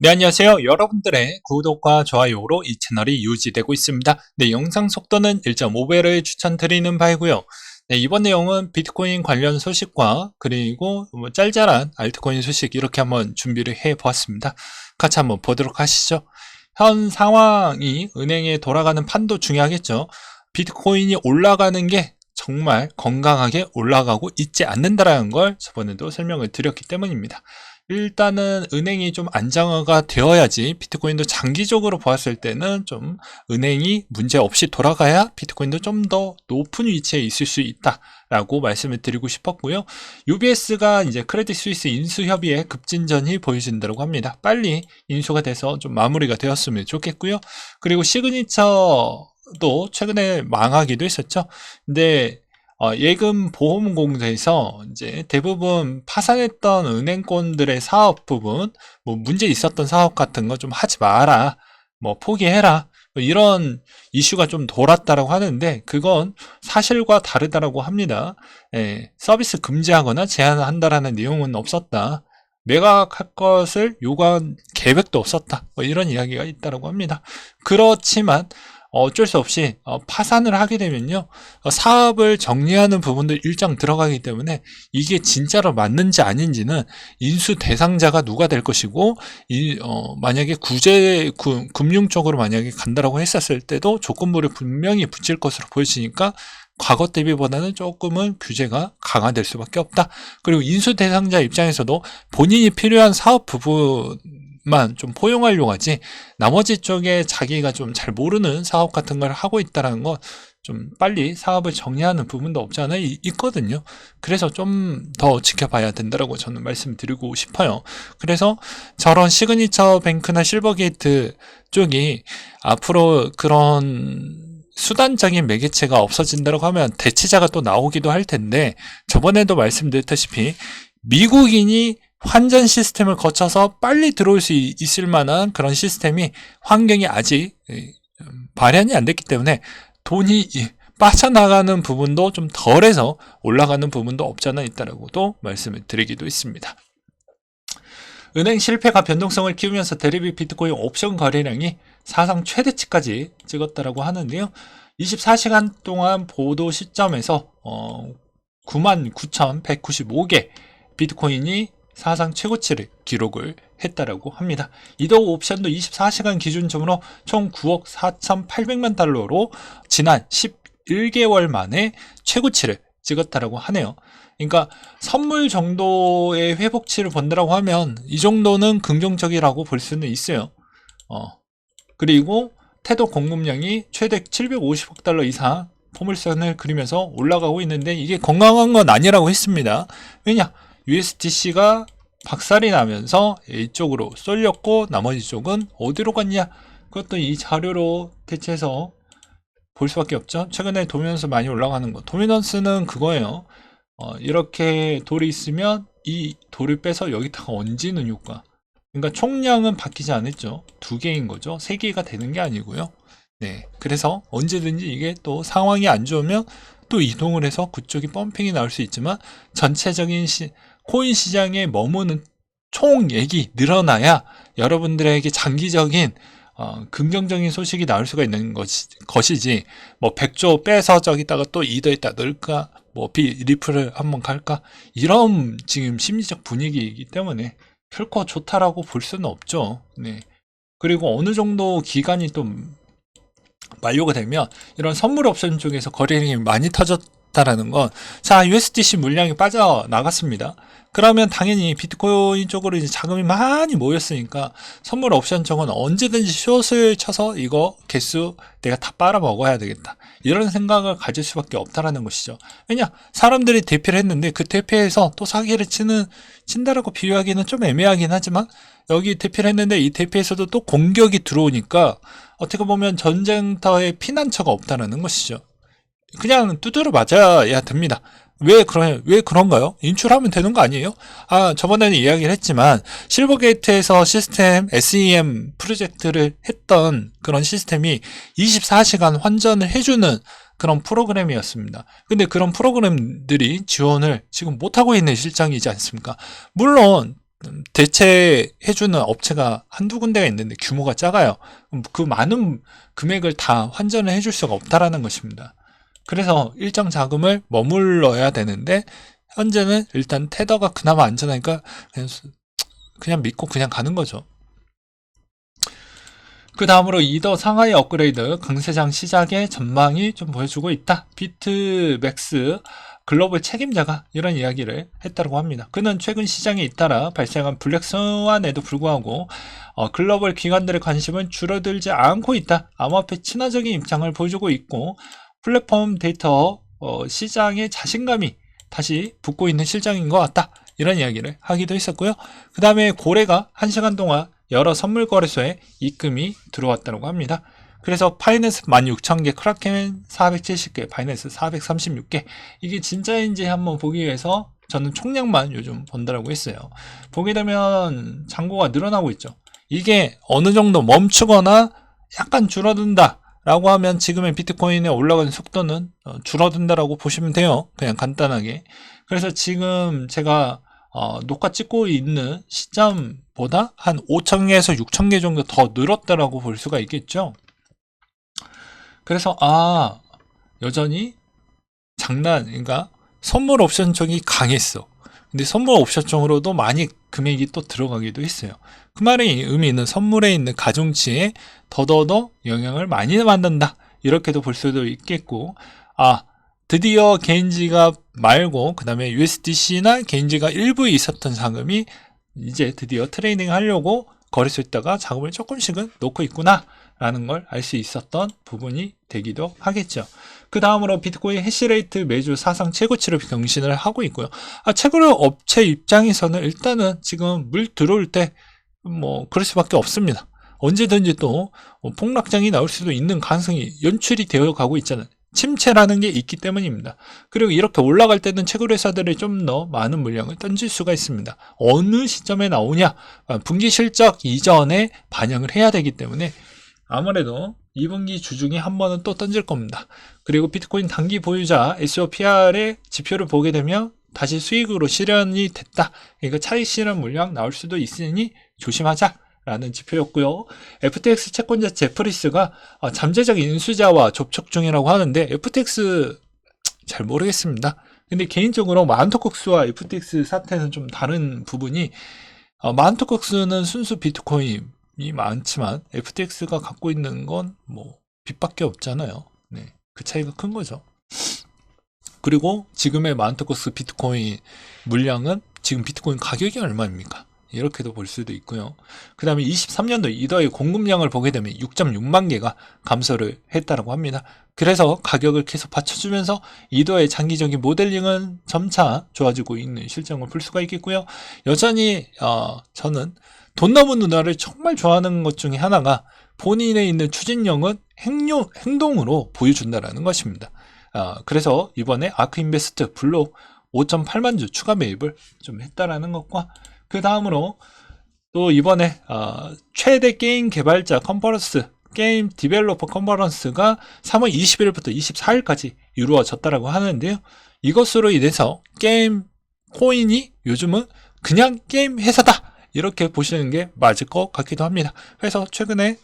네, 안녕하세요. 여러분들의 구독과 좋아요로 이 채널이 유지되고 있습니다. 네, 영상 속도는 1.5배를 추천드리는 바이고요. 네, 이번 내용은 비트코인 관련 소식과 그리고 짤짤한 알트코인 소식 이렇게 한번 준비를 해 보았습니다. 같이 한번 보도록 하시죠. 현 상황이 은행에 돌아가는 판도 중요하겠죠. 비트코인이 올라가는 게 정말 건강하게 올라가고 있지 않는다라는 걸 저번에도 설명을 드렸기 때문입니다. 일단은 은행이 좀 안정화가 되어야지 비트코인도 장기적으로 보았을 때는 좀 은행이 문제 없이 돌아가야 비트코인도 좀 더 높은 위치에 있을 수 있다라고 말씀을 드리고 싶었고요. UBS가 이제 크레딧 스위스 인수 협의에 급진전이 보여진다고 합니다. 빨리 인수가 돼서 좀 마무리가 되었으면 좋겠고요. 그리고 시그니처도 최근에 망하기도 했었죠. 근데 예금 보험공사에서 이제 대부분 파산했던 은행권들의 사업 부분, 뭐 문제 있었던 사업 같은 거 좀 하지 마라, 뭐 포기해라, 뭐 이런 이슈가 좀 돌았다라고 하는데 그건 사실과 다르다라고 합니다. 서비스 금지하거나 제한한다라는 내용은 없었다. 매각할 것을 요구한 계획도 없었다. 뭐 이런 이야기가 있다라고 합니다. 그렇지만 어쩔 수 없이 파산을 하게 되면요, 사업을 정리하는 부분도 일정 들어가기 때문에 이게 진짜로 맞는지 아닌지는 인수 대상자가 누가 될 것이고, 만약에 금융 쪽으로 만약에 간다라고 했었을 때도 조건부를 분명히 붙일 것으로 보여지니까 과거 대비보다는 조금은 규제가 강화될 수밖에 없다. 그리고 인수 대상자 입장에서도 본인이 필요한 사업 부분만 좀 포용하려고 하지, 나머지 쪽에 자기가 좀 잘 모르는 사업 같은 걸 하고 있다는 건 좀 빨리 사업을 정리하는 부분도 없지 않아 있거든요. 그래서 좀 더 지켜봐야 된다고 저는 말씀드리고 싶어요. 그래서 저런 시그니처 뱅크나 실버게이트 쪽이 앞으로 그런 수단적인 매개체가 없어진다고 하면 대체자가 또 나오기도 할 텐데, 저번에도 말씀드렸다시피 미국인이 환전 시스템을 거쳐서 빨리 들어올 수 있을 만한 그런 시스템이, 환경이 아직 발현이 안 됐기 때문에 돈이 빠져나가는 부분도 좀 덜해서 올라가는 부분도 없지 않아 있다라고도 말씀을 드리기도 있습니다. 은행 실패가 변동성을 키우면서 대리비 비트코인 옵션 거래량이 사상 최대치까지 찍었다라고 하는데요. 24시간 동안 보도 시점에서 99,195개 비트코인이 사상 최고치를 기록을 했다라고 합니다. 이더 옵션도 24시간 기준점으로 총 9억 4,800만 달러로 지난 11개월 만에 최고치를 찍었다라고 하네요. 그러니까 선물 정도의 회복치를 본다라고 하면 이 정도는 긍정적이라고 볼 수는 있어요. 그리고 태도 공급량이 최대 750억 달러 이상 포물선을 그리면서 올라가고 있는데 이게 건강한 건 아니라고 했습니다. 왜냐? USDC가 박살이 나면서 이쪽으로 쏠렸고 나머지 쪽은 어디로 갔냐? 그것도 이 자료로 대체해서 볼 수밖에 없죠. 최근에 도미넌스 많이 올라가는 거. 도미넌스는 그거예요. 이렇게 돌이 있으면 이 돌을 빼서 여기다가 얹는 효과. 그러니까 총량은 바뀌지 않았죠. 2개인 거죠. 3개가 되는 게 아니고요. 네, 그래서 언제든지 이게 또 상황이 안 좋으면 또 이동을 해서 그쪽이 펌핑이 나올 수 있지만, 전체적인 코인 시장에 머무는 총액이 늘어나야 여러분들에게 장기적인 긍정적인 소식이 나올 수가 있는 것이지, 뭐 100조 빼서 저기다가 또 이더에다 넣을까, 뭐 리플을 한번 갈까, 이런 지금 심리적 분위기이기 때문에 결코 좋다라고 볼 수는 없죠. 네. 그리고 어느 정도 기간이 또 만료가 되면 이런 선물 옵션 쪽에서 거래량이 많이 터졌다라는 건, 자, USDC 물량이 빠져나갔습니다. 그러면 당연히 비트코인 쪽으로 이제 자금이 많이 모였으니까 선물 옵션 쪽은 언제든지 숏을 쳐서 이거 개수 내가 다 빨아먹어야 되겠다, 이런 생각을 가질 수밖에 없다라는 것이죠. 왜냐? 사람들이 대피를 했는데 그 대피에서 또 사기를 친다라고 비유하기는 좀 애매하긴 하지만, 여기 대피를 했는데 이 대피에서도 또 공격이 들어오니까 어떻게 보면 전쟁터에 피난처가 없다는 것이죠. 그냥 두드려 맞아야 됩니다. 왜 그런가요? 인출하면 되는 거 아니에요? 저번에는 이야기를 했지만, 실버게이트에서 시스템 SEM 프로젝트를 했던 그런 시스템이 24시간 환전을 해주는 그런 프로그램이었습니다. 근데 그런 프로그램들이 지원을 지금 못하고 있는 실정이지 않습니까? 물론 대체해주는 업체가 한두 군데가 있는데 규모가 작아요. 그 많은 금액을 다 환전을 해줄 수가 없다라는 것입니다. 그래서 일정 자금을 머물러야 되는데 현재는 일단 테더가 그나마 안전하니까 그냥 믿고 그냥 가는 거죠. 그 다음으로 이더 상하이 업그레이드 강세장 시작의 전망이 좀 보여주고 있다. 비트맥스 글로벌 책임자가 이런 이야기를 했다고 합니다. 그는 최근 시장에 잇따라 발생한 블랙스완에도 불구하고 글로벌 기관들의 관심은 줄어들지 않고 있다. 암호화폐 친화적인 입장을 보여주고 있고 플랫폼 데이터 시장의 자신감이 다시 붙고 있는 실정인 것 같다. 이런 이야기를 하기도 했었고요. 그 다음에 고래가 1시간 동안 여러 선물 거래소에 입금이 들어왔다고 합니다. 그래서 파이낸스 16,000개, 크라켄 470개, 바이낸스 436개. 이게 진짜인지 한번 보기 위해서 저는 총량만 요즘 본다라고 했어요. 보게 되면 잔고가 늘어나고 있죠. 이게 어느 정도 멈추거나 약간 줄어든다 라고 하면 지금의 비트코인의 올라가는 속도는 줄어든다라고 보시면 돼요. 그냥 간단하게. 그래서 지금 제가 녹화 찍고 있는 시점보다 한 5,000개에서 6,000개 정도 더 늘었다라고 볼 수가 있겠죠. 그래서 여전히 그러니까 선물 옵션 쪽이 강했어. 근데 선물 옵션 쪽으로도 많이 금액이 또 들어가기도 했어요. 그 말의 의미는 선물에 있는 가중치에 더더더 영향을 많이 만든다. 이렇게도 볼 수도 있겠고, 드디어 개인지갑 말고 그 다음에 USDC나 개인지갑 일부에 있었던 자금이 이제 드디어 트레이딩 하려고 거래소에다가 자금을 조금씩은 놓고 있구나 라는 걸 알 수 있었던 부분이 되기도 하겠죠. 그 다음으로 비트코인 해시레이트 매주 사상 최고치로 경신을 하고 있고요. 채굴 업체 입장에서는 일단은 지금 물 들어올 때 그럴 수밖에 없습니다. 언제든지 또 폭락장이 나올 수도 있는 가능성이 연출이 되어 가고 있잖아요. 침체라는 게 있기 때문입니다. 그리고 이렇게 올라갈 때는 채굴 회사들이 좀 더 많은 물량을 던질 수가 있습니다. 어느 시점에 나오냐? 분기 실적 이전에 반영을 해야 되기 때문에 아무래도 2분기 주중에 한 번은 또 던질 겁니다. 그리고 비트코인 단기 보유자 SOPR의 지표를 보게 되면 다시 수익으로 실현이 됐다. 그러니까 차익 실현 물량 나올 수도 있으니 조심하자. 라는 지표였고요. FTX 채권자 제프리스가 잠재적 인수자와 접촉 중이라고 하는데 FTX 잘 모르겠습니다. 근데 개인적으로 마운트콕스와 FTX 사태는 좀 다른 부분이 마운트콕스는 순수 비트코인이 많지만 FTX가 갖고 있는 건 빚밖에 없잖아요. 네, 그 차이가 큰 거죠. 그리고 지금의 마운트콕스 비트코인 물량은 지금 비트코인 가격이 얼마입니까? 이렇게도 볼 수도 있고요. 그 다음에 23년도 이더의 공급량을 보게 되면 6.6만 개가 감소를 했다고 합니다. 그래서 가격을 계속 받쳐주면서 이더의 장기적인 모델링은 점차 좋아지고 있는 실정을 볼 수가 있겠고요. 여전히 저는 돈 넘은 누나를 정말 좋아하는 것 중에 하나가 본인에 있는 추진력은 행동으로 보여준다는 것입니다. 그래서 이번에 아크인베스트 블록 5.8만 주 추가 매입을 좀 했다라는 것과 그 다음으로 또 이번에 최대 게임 개발자 컨퍼런스 게임 디벨로퍼 컨퍼런스가 3월 20일부터 24일까지 이루어졌다고 하는데요. 이것으로 인해서 게임 코인이 요즘은 그냥 게임 회사다 이렇게 보시는 게 맞을 것 같기도 합니다. 그래서 최근에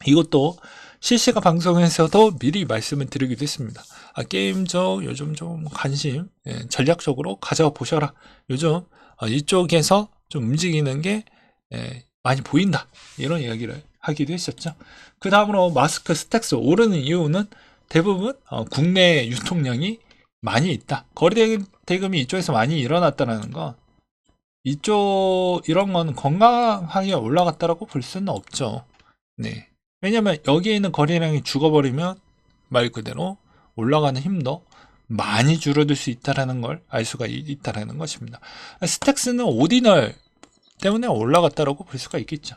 이것도 실시간 방송에서도 미리 말씀을 드리기도 했습니다. 게임적 요즘 좀 관심 전략적으로 가져보셔라. 요즘 이쪽에서 좀 움직이는 게 많이 보인다 이런 이야기를 하기도 했었죠. 그 다음으로 마스크 스택스 오르는 이유는 대부분 국내 유통량이 많이 있다. 거래 대금이 이쪽에서 많이 일어났다는 건 이런 건 건강하게 올라갔다라고 볼 수는 없죠. 네. 왜냐면 여기에 있는 거래량이 죽어버리면 말 그대로 올라가는 힘도 많이 줄어들 수 있다는 걸 알 수가 있다는 것입니다. 스택스는 오디널 때문에 올라갔다고 볼 수가 있겠죠.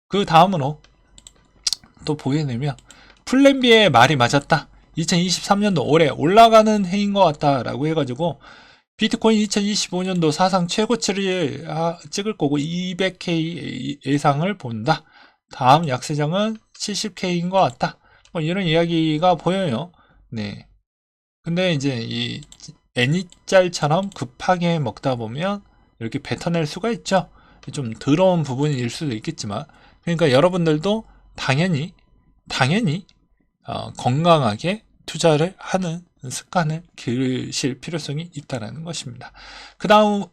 그 다음으로 또 보게 되면 플랜 B의 말이 맞았다. 2023년도 올해 올라가는 해인 것 같다라고 해가지고 비트코인 2025년도 사상 최고치를 찍을 거고 200K 예상을 본다. 다음 약세장은 70K인 것 같다. 이런 이야기가 보여요. 네. 근데 이제 이 애니짤처럼 급하게 먹다 보면 이렇게 뱉어낼 수가 있죠. 좀 더러운 부분일 수도 있겠지만, 그러니까 여러분들도 당연히 건강하게 투자를 하는 습관을 기르실 필요성이 있다는 것입니다. 그 다음으로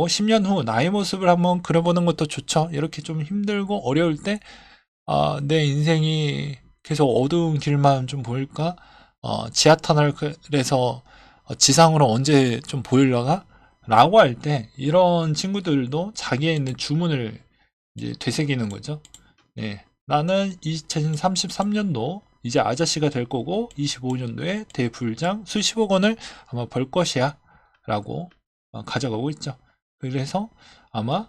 10년 후 나의 모습을 한번 그려보는 것도 좋죠. 이렇게 좀 힘들고 어려울 때 내 인생이 계속 어두운 길만 좀 보일까? 지하터널에서 지상으로 언제 좀 보일려나? 라고 할 때 이런 친구들도 자기에 있는 주문을 이제 되새기는 거죠. 네, 나는 2033년도 이제 아저씨가 될 거고 25년도에 대불장 수십억 원을 아마 벌 것이야 라고 가져가고 있죠. 그래서 아마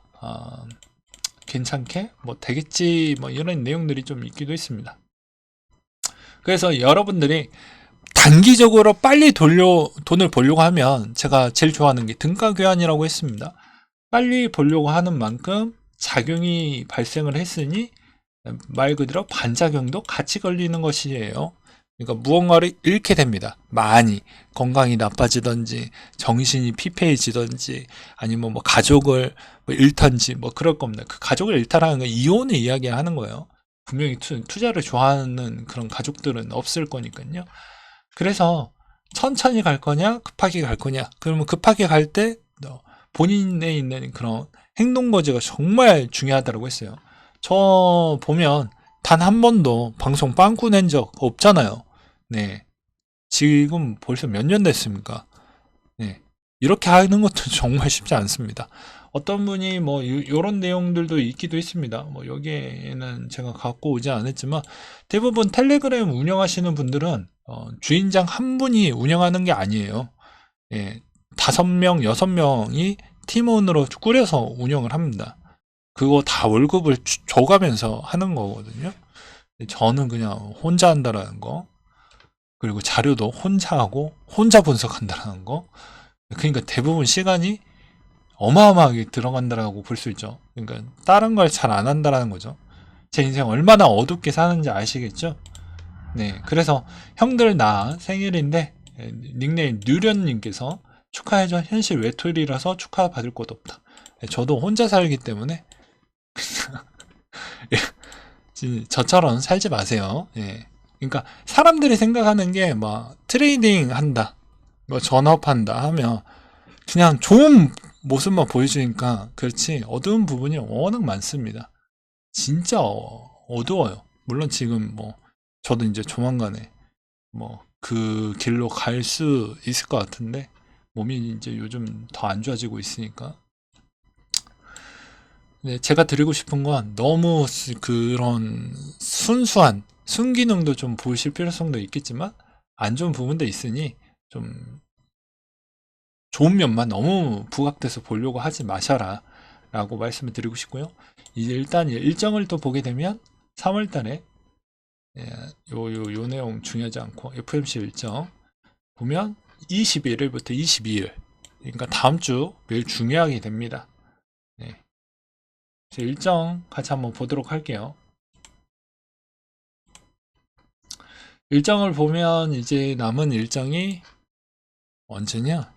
괜찮게 뭐 되겠지 뭐 이런 내용들이 좀 있기도 있습니다. 그래서 여러분들이 단기적으로 빨리 돈을 벌려고 하면 제가 제일 좋아하는 게 등가 교환이라고 했습니다. 빨리 벌려고 하는 만큼 작용이 발생을 했으니 말 그대로 반작용도 같이 걸리는 것이에요. 그러니까 무언가를 잃게 됩니다. 많이 건강이 나빠지든지 정신이 피폐해지든지 아니면 뭐 가족을 뭐 잃던지 뭐 그럴 겁니다. 그 가족을 잃다라는 건 이혼을 이야기하는 거예요. 분명히 투자를 좋아하는 그런 가족들은 없을 거니까요. 그래서 천천히 갈 거냐 급하게 갈 거냐. 그러면 급하게 갈 때 본인에 있는 그런 행동 거지가 정말 중요하다고 했어요. 저 보면 단 한 번도 방송 빵꾸 낸 적 없잖아요. 네. 지금 벌써 몇 년 됐습니까? 네. 이렇게 하는 것도 정말 쉽지 않습니다. 어떤 분이 뭐 요런 내용들도 있기도 있습니다. 뭐 여기에는 제가 갖고 오지 않았지만 대부분 텔레그램 운영하시는 분들은 주인장 한 분이 운영하는 게 아니에요. 예. 5명, 6명이 팀원으로 꾸려서 운영을 합니다. 그거 다 월급을 줘가면서 하는 거거든요. 저는 그냥 혼자 한다라는 거, 그리고 자료도 혼자 하고 혼자 분석한다라는 거. 그러니까 대부분 시간이 어마어마하게 들어간다라고 볼 수 있죠. 그러니까 다른 걸 잘 안 한다라는 거죠. 제 인생 얼마나 어둡게 사는지 아시겠죠? 네, 그래서 형들 나 생일인데 닉네임 뉴련님께서 축하해줘. 현실 외톨이라서 축하받을 것도 없다. 저도 혼자 살기 때문에 저처럼 살지 마세요. 예. 그러니까 사람들이 생각하는 게 막 트레이딩 한다, 뭐 전업한다 하면 그냥 좋은 모습만 보여주니까 그렇지 어두운 부분이 워낙 많습니다. 진짜 어두워요. 물론 지금 뭐 저도 이제 조만간에 뭐 그 길로 갈 수 있을 것 같은데 몸이 이제 요즘 더 안 좋아지고 있으니까. 네, 제가 드리고 싶은 건 너무 그런 순수한 순기능도 좀 보실 필요성도 있겠지만 안 좋은 부분도 있으니 좀 좋은 면만 너무 부각돼서 보려고 하지 마셔라 라고 말씀을 드리고 싶고요. 일단 일정을 또 보게 되면 3월 달에 요 내용 중요하지 않고 FOMC 일정 보면 21일부터 22일, 그러니까 다음 주 매일 중요하게 됩니다. 네. 일정 같이 한번 보도록 할게요. 일정을 보면 이제 남은 일정이 언제냐?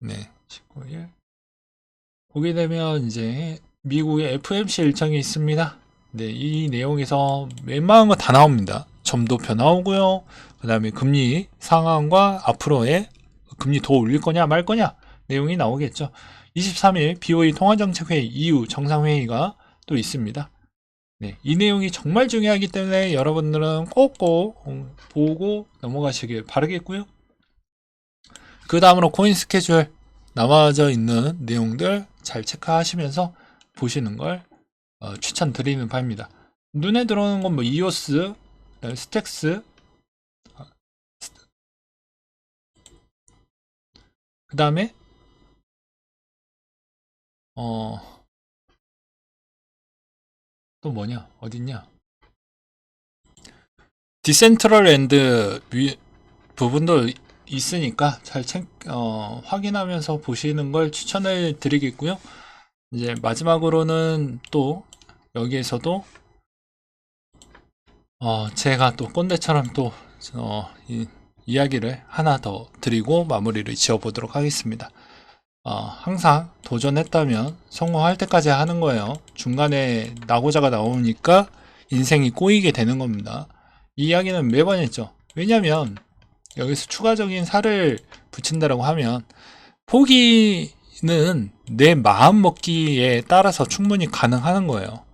네, 19일. 보게 되면 이제 미국의 FOMC 일정이 있습니다. 네, 이 내용에서 웬만한 거 다 나옵니다. 점도표 나오고요. 그 다음에 금리 상황과 앞으로의 금리 더 올릴 거냐 말 거냐 내용이 나오겠죠. 23일 BOE 통화정책회의 이후 정상회의가 또 있습니다. 네, 이 내용이 정말 중요하기 때문에 여러분들은 꼭꼭 보고 넘어가시길 바라겠고요. 그 다음으로 코인 스케줄 남아져 있는 내용들 잘 체크하시면서 보시는 걸 추천드리는 바입니다. 눈에 들어오는 건 뭐 이오스, 스택스, 그 다음에 또 뭐냐 어딨냐 디센트럴랜드 부분도 있으니까 잘 확인하면서 보시는 걸 추천을 드리겠고요. 이제 마지막으로는 또 여기에서도 제가 또 꼰대처럼 또 이야기를 하나 더 드리고 마무리를 지어 보도록 하겠습니다. 항상 도전했다면 성공할 때까지 하는 거예요. 중간에 낙오자가 나오니까 인생이 꼬이게 되는 겁니다. 이 이야기는 매번 했죠. 왜냐면 여기서 추가적인 살을 붙인다라고 하면 포기는 내 마음 먹기에 따라서 충분히 가능한 거예요.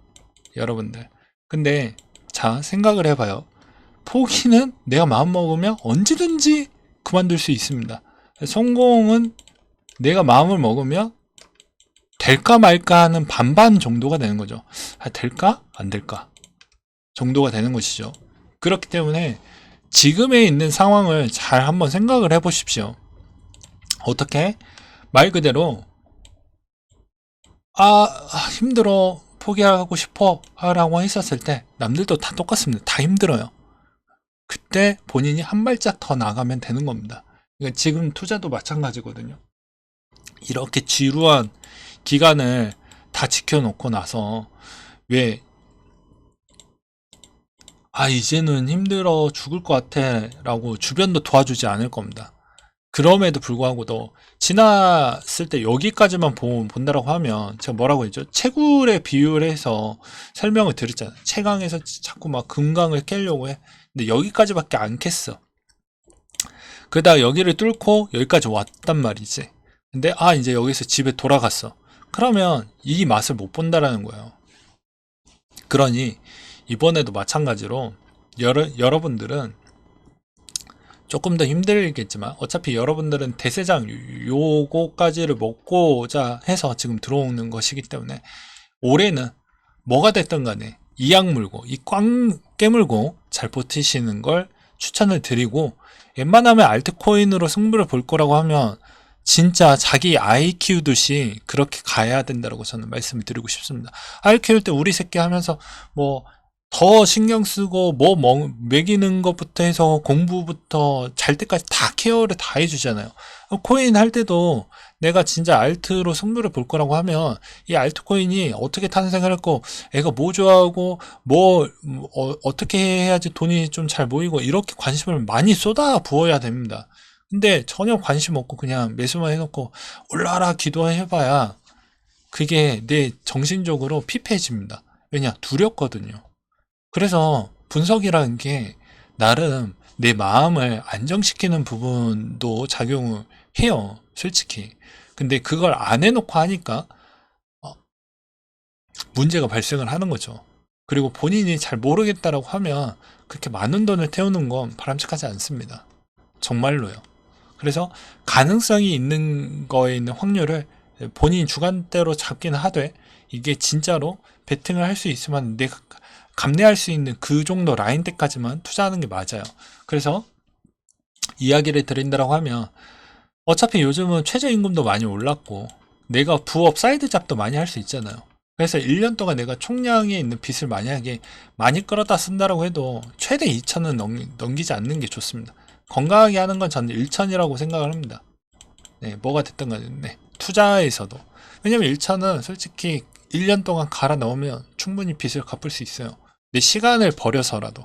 여러분들. 근데 자, 생각을 해봐요. 포기는 내가 마음 먹으면 언제든지 그만둘 수 있습니다. 성공은 내가 마음을 먹으면 될까 말까 하는 반반 정도가 되는 거죠. 될까? 안 될까? 정도가 되는 것이죠. 그렇기 때문에 지금에 있는 상황을 잘 한번 생각을 해 보십시오. 어떻게? 말 그대로 힘들어, 포기하고 싶어 라고 했었을 때 남들도 다 똑같습니다. 다 힘들어요. 그때 본인이 한 발짝 더 나가면 되는 겁니다. 그러니까 지금 투자도 마찬가지거든요. 이렇게 지루한 기간을 다 지켜놓고 나서 왜 이제는 힘들어 죽을 것 같아 라고 주변도 도와주지 않을 겁니다. 그럼에도 불구하고도 지났을 때 여기까지만 본다라고 하면 제가 뭐라고 했죠? 채굴에 비유를 해서 설명을 드렸잖아요. 채광에서 자꾸 막 금강을 깨려고 해. 근데 여기까지밖에 안 캤어. 그러다가 여기를 뚫고 여기까지 왔단 말이지. 근데 이제 여기서 집에 돌아갔어. 그러면 이 맛을 못 본다라는 거예요. 그러니 이번에도 마찬가지로 여러분들은 조금 더 힘들겠지만 어차피 여러분들은 대세장 요거까지를 먹고자 해서 지금 들어오는 것이기 때문에 올해는 뭐가 됐든 간에 이악 물고 이 꽝 깨물고 잘 버티시는 걸 추천을 드리고, 웬만하면 알트코인으로 승부를 볼 거라고 하면 진짜 자기 아이 키우듯이 그렇게 가야 된다고 저는 말씀을 드리고 싶습니다. 아이 키울 때 우리 새끼 하면서 뭐 더 신경 쓰고 뭐 먹이는 것부터 해서 공부부터 잘 때까지 다 케어를 다 해주잖아요. 코인 할 때도 내가 진짜 알트로 승부를 볼 거라고 하면 이 알트코인이 어떻게 탄생을 했고 애가 뭐 좋아하고 뭐 어떻게 해야지 돈이 좀 잘 모이고 이렇게 관심을 많이 쏟아 부어야 됩니다. 근데 전혀 관심 없고 그냥 매수만 해놓고 올라라 기도해봐야 그게 내 정신적으로 피폐해집니다. 왜냐? 두렵거든요. 그래서 분석이라는 게 나름 내 마음을 안정시키는 부분도 작용을 해요. 솔직히. 근데 그걸 안 해놓고 하니까 문제가 발생을 하는 거죠. 그리고 본인이 잘 모르겠다라고 하면 그렇게 많은 돈을 태우는 건 바람직하지 않습니다. 정말로요. 그래서 가능성이 있는 거에 있는 확률을 본인 주관대로 잡긴 하되 이게 진짜로 베팅을 할 수 있으면 내가 감내할 수 있는 그 정도 라인대까지만 투자하는 게 맞아요. 그래서 이야기를 드린다고 하면 어차피 요즘은 최저임금도 많이 올랐고 내가 부업 사이드 잡도 많이 할 수 있잖아요. 그래서 1년 동안 내가 총량에 있는 빚을 만약에 많이 끌어다 쓴다라고 해도 최대 2천은 넘기지 않는 게 좋습니다. 건강하게 하는 건 저는 1천이라고 생각을 합니다. 네, 뭐가 됐든 간에 네, 투자에서도. 왜냐면 1천은 솔직히 1년 동안 갈아 넣으면 충분히 빚을 갚을 수 있어요. 내 시간을 버려서라도.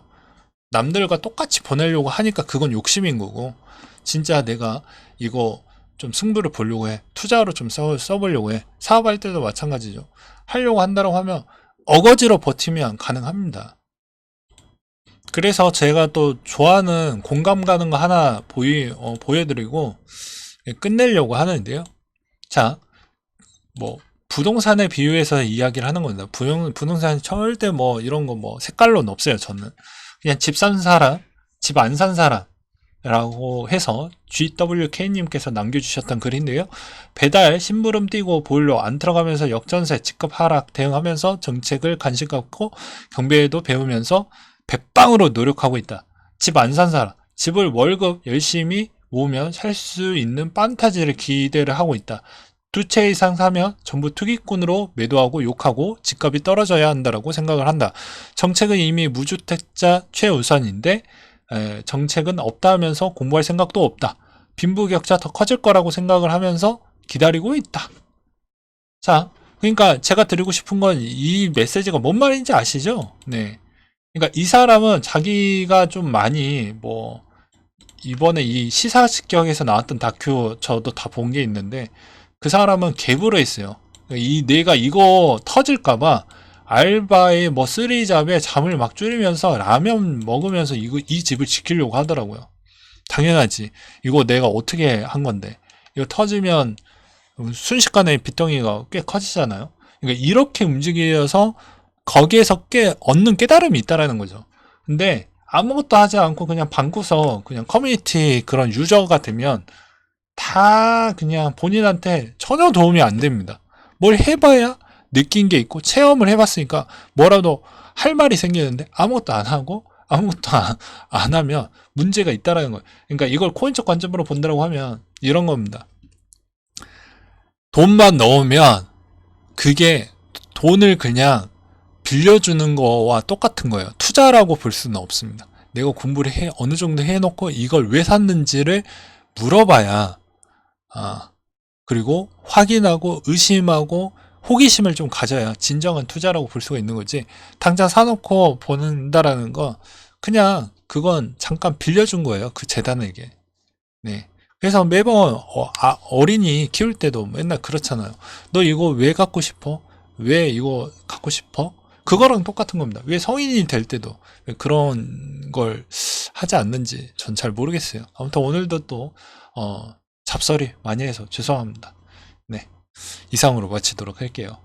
남들과 똑같이 보내려고 하니까 그건 욕심인 거고, 진짜 내가 이거 좀 승부를 보려고 해. 투자로 좀 써보려고 해. 사업할 때도 마찬가지죠. 하려고 한다고 하면 어거지로 버티면 가능합니다. 그래서 제가 또 좋아하는 공감 가는 거 하나 보여드리고 끝내려고 하는데요. 자, 뭐 부동산에 비유해서 이야기를 하는 겁니다. 부동산 절대 뭐 이런 거 뭐 색깔로는 없어요. 저는 그냥 집 산 사람, 집 안 산 사람라고 해서 GWK님께서 남겨주셨던 글인데요. 배달 심부름 뛰고 보일러 안 들어가면서 역전세 집값 하락 대응하면서 정책을 관심 갖고 경배에도 배우면서 백방으로 노력하고 있다. 집 안 산 사람, 집을 월급 열심히 모으면 살 수 있는 판타지를 기대를 하고 있다. 두 채 이상 사면 전부 투기꾼으로 매도하고 욕하고 집값이 떨어져야 한다라고 생각을 한다. 정책은 이미 무주택자 최우선인데 정책은 없다 하면서 공부할 생각도 없다. 빈부격차 더 커질 거라고 생각을 하면서 기다리고 있다. 자, 그러니까 제가 드리고 싶은 건 이 메시지가 뭔 말인지 아시죠? 네. 그러니까 이 사람은 자기가 좀 많이 이번에 이 시사식경에서 나왔던 다큐 저도 다 본 게 있는데 그 사람은 개불어 있어요. 내가 이거 터질까봐 알바에 뭐 쓰리잡에 잠을 막 줄이면서 라면 먹으면서 이 집을 지키려고 하더라고요. 당연하지. 이거 내가 어떻게 한 건데. 이거 터지면 순식간에 빚덩이가 꽤 커지잖아요. 그러니까 이렇게 움직여서 거기에서 얻는 깨달음이 있다라는 거죠. 근데 아무것도 하지 않고 그냥 방구석, 그냥 커뮤니티 그런 유저가 되면 다 그냥 본인한테 전혀 도움이 안 됩니다. 뭘 해봐야 느낀 게 있고 체험을 해봤으니까 뭐라도 할 말이 생기는데 아무것도 안 하고 아무것도 안 하면 문제가 있다라는 거예요. 그러니까 이걸 코인적 관점으로 본다고 하면 이런 겁니다. 돈만 넣으면 그게 돈을 그냥 빌려주는 거와 똑같은 거예요. 투자라고 볼 수는 없습니다. 내가 공부를 어느 정도 해놓고 이걸 왜 샀는지를 물어봐야, 그리고 확인하고 의심하고 호기심을 좀 가져야 진정한 투자라고 볼 수가 있는 거지. 당장 사놓고 보는다라는 거, 그냥 그건 잠깐 빌려준 거예요. 그 재단에게. 네. 그래서 매번 어린이 키울 때도 맨날 그렇잖아요. 너 이거 왜 갖고 싶어? 왜 이거 갖고 싶어? 그거랑 똑같은 겁니다. 왜 성인이 될 때도 왜 그런 걸 하지 않는지 전 잘 모르겠어요. 아무튼 오늘도 또 잡설이 많이 해서 죄송합니다. 네, 이상으로 마치도록 할게요.